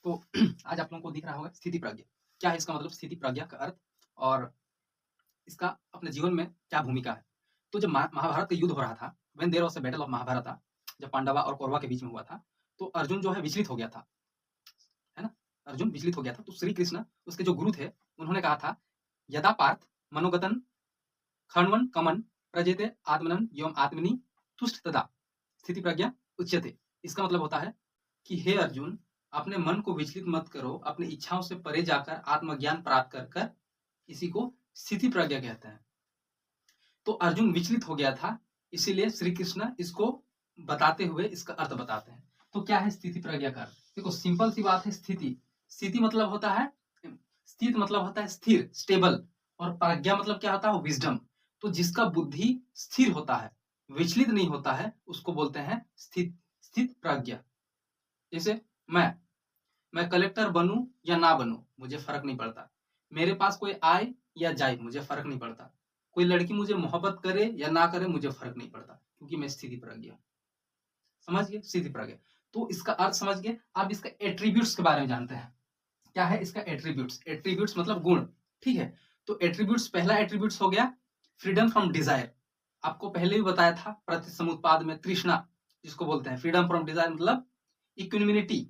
तो आज आप लोगों को दिख रहा होगा स्थिति प्रज्ञा। क्या है इसका मतलब स्थिति प्रज्ञा का अर्थ और इसका अपने जीवन में क्या भूमिका है? तो जब महाभारत का युद्ध हो रहा था, when there was a battle of Mahabharata, जब पांडवा और कौरवा के बीच में हुआ था, तो अर्जुन जो है विचलित हो गया था, है ना? अर्जुन विचलित हो गया था, तो श्री कृष्ण उसके जो गुरु थे, उन्होंने कहा था, "यदा पार्थ मनोगतं खण्वन कमन प्रजेते आत्मनं एवं आत्मनि तुष्ट तदा स्थिति प्रज्ञा उच्यते।" इसका मतलब होता है कि हे अर्जुन, अपने मन को विचलित मत करो, अपनी इच्छाओं से परे जाकर आत्मज्ञान प्राप्त कर कर इसी को स्थिति प्रज्ञा कहते हैं। तो अर्जुन विचलित हो गया था, इसीलिए श्री कृष्ण इसको बताते हुए इसका अर्थ बताते हैं। तो क्या है स्थिति प्रज्ञा का अर्थ? देखो सिंपल सी बात है स्थिति। स्थिति मतलब होता है स्थित मतलब होता है स्थिर, स्टेबल और प्रज्ञा मतलब क्या होता है विज़डम। तो जिसका बुद्धि स्थिर होता है, विचलित नहीं होता है, उसको बोलते हैं स्थित स्थित प्रज्ञा। जैसे मैं मैं कलेक्टर बनूं या ना बनूं, मुझे फ़र्क नहीं पड़ता। मेरे पास कोई आए या जाए, मुझे फ़र्क नहीं पड़ता। कोई लड़की मुझे मोहब्बत करे या ना करे, मुझे फ़र्क नहीं पड़ता, क्योंकि मैं स्थिति प्रज्ञ हूँ। समझ गए? स्थिति प्रज्ञ। तो इसका अर्थ समझ गए, अब इसका एट्रिब्यूट्स के बारे में जानते हैं। क्या है इसका एट्रिब्यूट्स? एट्रिब्यूट्स मतलब गुण, ठीक है? तो एट्रिब्यूट्स पहला एट्रिब्यूट्स हो गया फ्रीडम फ्रॉम डिज़ायर। आपको पहले भी बताया था प्रतिसमुत्पाद में तृष्णा जिसको बोलते हैं। फ्रीडम फ्रॉम डिज़ायर मतलब इक्विनिमिटी,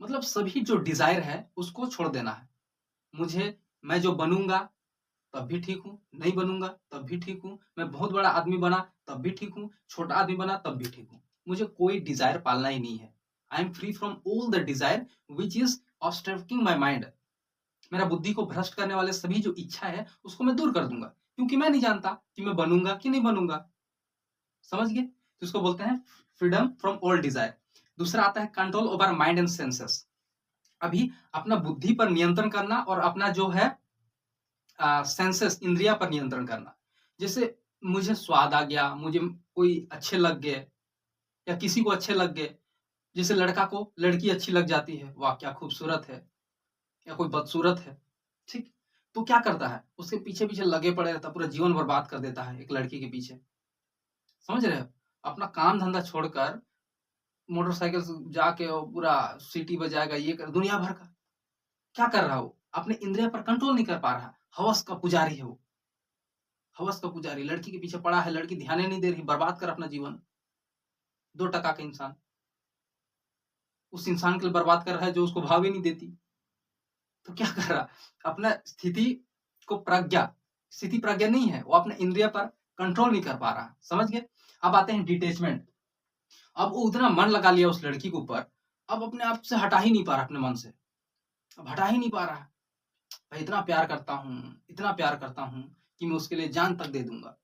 मतलब सभी जो डिज़ायर है उसको छोड़ देना है। मुझे मैं जो बनूँगा तब भी ठीक हूँ, नहीं बनूँगा तब भी ठीक हूँ, मैं बहुत बड़ा आदमी बना तब भी ठीक हूँ, छोटा आदमी बना तब भी ठीक हूँ। मुझे कोई डिज़ायर पालना ही नहीं है। I am free from all the desire which is obstructing my mind. मेरा बुद्धि को भ्रष्ट करने वाले सभी जो इच्छा है उसको मैं दूर कर दूँगा, क्योंकि मैं नहीं जानता कि मैं बनूँगा कि नहीं बनूँगा। समझ गए? तो इसको बोलते हैं फ्रीडम फ्रॉम ऑल डिज़ायर। दूसरा आता है control over mind and senses. अभी अपना बुद्धि पर नियंत्रण करना और अपना जो है सेंसेस इंद्रिया पर नियंत्रण करना। जैसे मुझे स्वाद आ गया, मुझे कोई अच्छे लग गए या किसी को अच्छे लग गए। जैसे लड़का को लड़की अच्छी लग जाती है, वाह क्या खूबसूरत है, या कोई बदसूरत है, ठीक? तो क्या करता है? उसके पीछे-पीछे लगे पड़े रहता है, पूरा जीवन बर्बाद कर देता है एक लड़की के पीछे। समझ रहे हो? अपना काम-धंधा छोड़कर मोटरसाइकिल से जाके और पूरा सीटी बजाएगा, ये कर दुनिया भर का। क्या कर रहा है वो? अपने इंद्रिय पर कंट्रोल नहीं कर पा रहा। हवस का पुजारी है वो। हवस का पुजारी, लड़की के पीछे पड़ा है, लड़की ध्यान ही नहीं दे रही, बर्बाद कर अपना जीवन। 2 टका का इंसान, उस इंसान के लिए बर्बाद कर रहा है जो उसको भाव ही नहीं देती। तो क्या कर रहा? अपना स्थिति को प्रज्ञा स्थिति प्रज्ञा नहीं है, वो अपने इंद्रिय पर कंट्रोल नहीं कर पा रहा। समझ गए? अब आते हैं डिटैचमेंट। अब वो उतना मन लगा लिया उस लड़की के ऊपर, अब अपने आप से हटा ही नहीं पा रहा अपने मन से। अब हटा ही नहीं पा रहा। मैं इतना प्यार करता हूँ कि मैं उसके लिए जान तक दे दूँगा।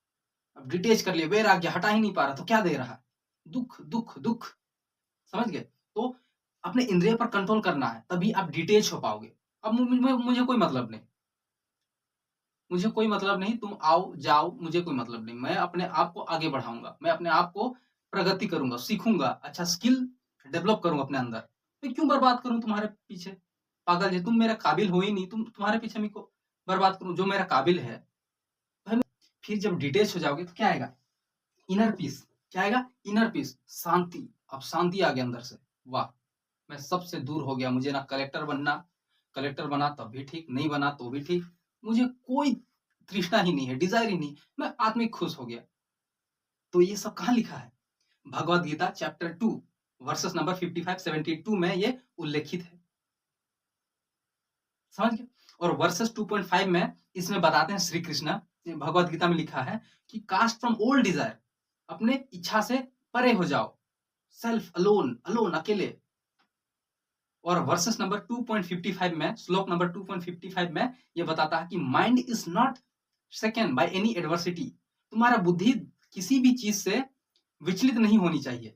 अब डिटैच कर लिया, वैराग्य हटा ही नहीं पा रहा, तो क्या दे रहा है? दुःख, दुःख, दुःख। समझ गए? तो अपने इंद्रिय पर कंट्रोल करना है, तभी आप डिटैच हो पाओगे। अब मुझे कोई मतलब नहीं, मुझे कोई मतलब नहीं, तुम आओ, जाओ, मुझे कोई मतलब नहीं। मैं अपने आप को आगे बढ़ाऊँगा, मैं अपने आप को प्रगति करूँगा, सीखूँगा, अच्छा स्किल डेवलप करूँगा अपने अंदर। मैं क्यों बर्बाद करूँ तुम्हारे पीछे? पागल जी, तुम मेरे काबिल हो ही नहीं, तुम्हारे पीछे मैं क्यों बर्बाद करूँ? जो मेरा काबिल है, भाई मैं फिर जब डिटैच हो जाओगे तो क्या आएगा? Inner peace. क्या आएगा? इनर पीस, शांति। अब शांति आ गया अंदर से। वाह! मैं सबसे दूर हो गया, मुझे ना कलेक्टर बनना, कलेक्टर बना तब भी ठीक, नहीं बना तो भी ठीक। मुझे कोई तृष्णा ही नहीं है, डिज़ायर ही नहीं, मैं आत्मिक खुश हो गया। तो ये सब कहाँ लिखा है? Bhagavad Gita chapter 2 verses number 55-72 में ये उल्लेखित है। समझ गए? और वर्सेस 2.5 में इसमें बताते हैं श्री कृष्ण, भगवद गीता में लिखा है कि कास्ट फ्रॉम ऑल डिज़ायर, अपने इच्छा से परे हो जाओ। सेल्फ अलोन, अलोन अकेले। और वर्सेस नंबर 2.55 में, श्लोक नंबर 2.55 में ये बताता है कि mind is not second by any adversity. तुम्हारा बुद्धि किसी भी चीज से विचलित नहीं होनी चाहिए,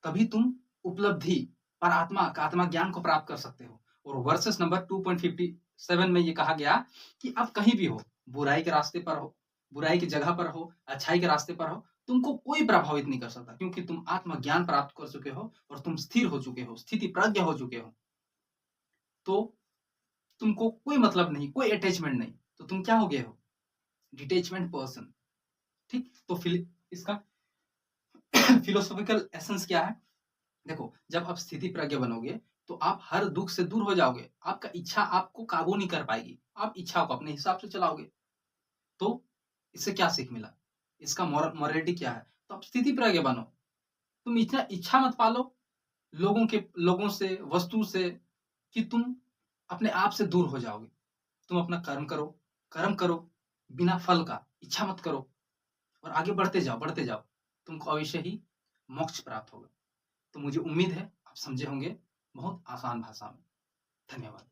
तभी तुम उपलब्धि पर आत्मा का आत्मा ज्ञान को प्राप्त कर सकते हो। और वर्सेस नंबर 2.57 में ये कहा गया कि अब कहीं भी हो, बुराई के रास्ते पर हो, बुराई की जगह पर हो, अच्छाई के रास्ते पर हो, तुमको कोई प्रभावित नहीं कर सकता, क्योंकि तुम आत्मज्ञान प्राप्त कर चुके हो और तुम स्थिर हो चुके हो, स्थिति प्रज्ञ हो चुके हो। तो तुमको कोई मतलब नहीं, कोई अटैचमेंट नहीं, तो तुम क्या हो गए हो? Detachment person. ठीक? तो इसका फिलोसॉफिकल एसेंस क्या है? देखो, जब आप स्थिति प्रज्ञ बनोगे, तो आप हर दुःख से दूर हो जाओगे। आपका इच्छा आपको काबू नहीं कर पाएगी। आप इच्छा को अपने हिसाब से चलाओगे। तो इससे क्या सीख मिला? इसका मोरालिटी क्या है? तो आप स्थिति प्रज्ञ बनो। तुम इतना इच्छा मत पालो लोगों से, वस्तु से कि तुम अपने आप से दूर हो जाओगे। तुम अपना कर्म करो बिना फल का, इच्छा मत करो और आगे बढ़ते जाओ, बढ़ते जाओ। तुमको अवश्य ही मोक्ष प्राप्त होगा। तो मुझे उम्मीद है आप समझे होंगे बहुत आसान भाषा में। धन्यवाद।